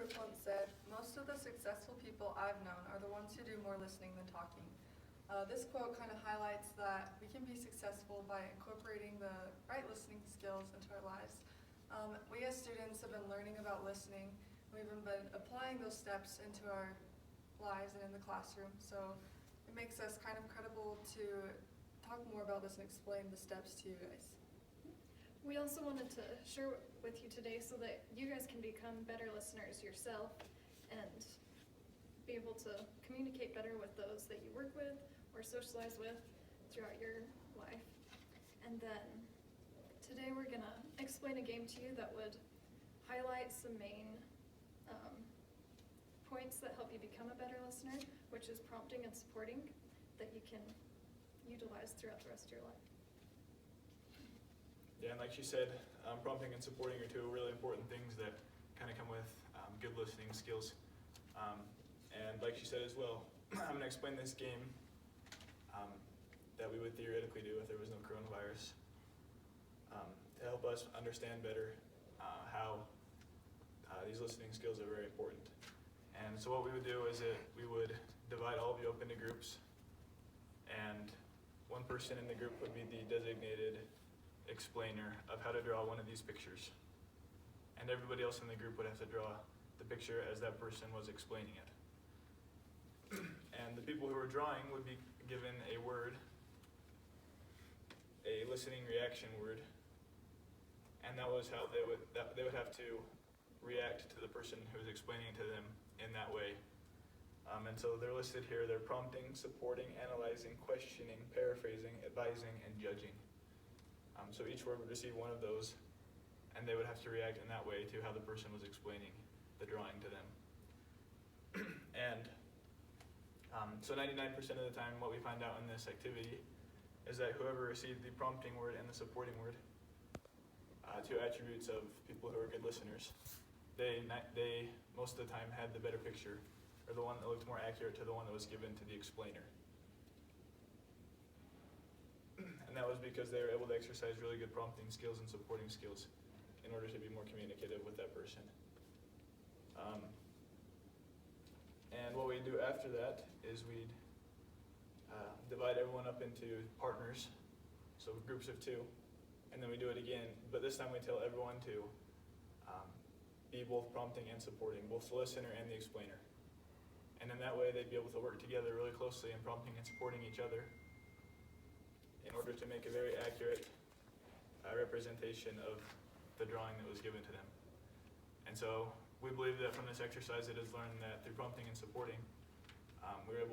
Ruth once said, "Most of the successful people I've known are the ones who do more listening than talking." This quote kind of highlights that we can be successful by incorporating the right listening skills into our lives. We as students have been learning about listening. We've even been applying those steps into our lives and in the classroom. So it makes us kind of credible to talk more about this and explain the steps to you guys. We also wanted to share with you today so that you guys can become better listeners yourself and be able to communicate better with those that you work with or socialize with throughout your life. And then today we're going to explain a game to you that would highlight some main points that help you become a better listener, which is prompting and supporting, that you can utilize throughout the rest of your life. Yeah, and like she said, prompting and supporting are two really important things that kind of come with good listening skills. And like she said as well, I'm going to explain this game that we would theoretically do if there was no coronavirus to help us understand better how these listening skills are very important. And so what we would do is we would divide all of you up into groups, and one person in the group would be the designated explainer of how to draw one of these pictures. And everybody else in the group would have to draw the picture as that person was explaining it. And the people who were drawing would be given a word, a listening reaction word, and that was how they would have to react to the person who was explaining it to them in that way. And so they're listed here. They're prompting, supporting, analyzing, questioning, paraphrasing, advising, and judging. So each word would receive one of those, and they would have to react in that way to how the person was explaining the drawing to them. And so 99% of the time what we find out in this activity is that whoever received the prompting word and the supporting word, two attributes of people who are good listeners, they most of the time had the better picture, or the one that looked more accurate to the one that was given to the explainer. And that was because they were able to exercise really good prompting skills and supporting skills in order to be more communicative with that person. And what we do after that is we'd divide everyone up into partners, so groups of two, and then we do it again, but this time we tell everyone to be both prompting and supporting, both the listener and the explainer. And in that way they'd be able to work together really closely in prompting and supporting each other in order to make a very accurate representation of the drawing that was given to them. And so we believe that from this exercise it is learned that through prompting and supporting, we were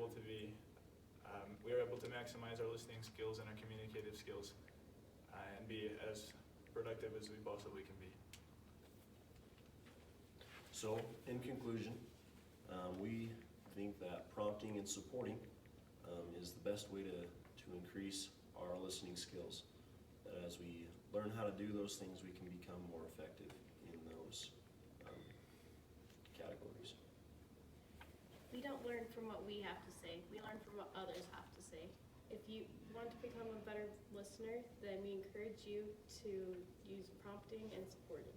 able to maximize our listening skills and our communicative skills and be as productive as we possibly can be. So, in conclusion, we think that prompting and supporting is the best way to increase our listening skills. That as we learn how to do those things, we can become more effective in those categories. We don't learn from what we have to say. We learn from what others have to say. If you want to become a better listener, then we encourage you to use prompting and supporting.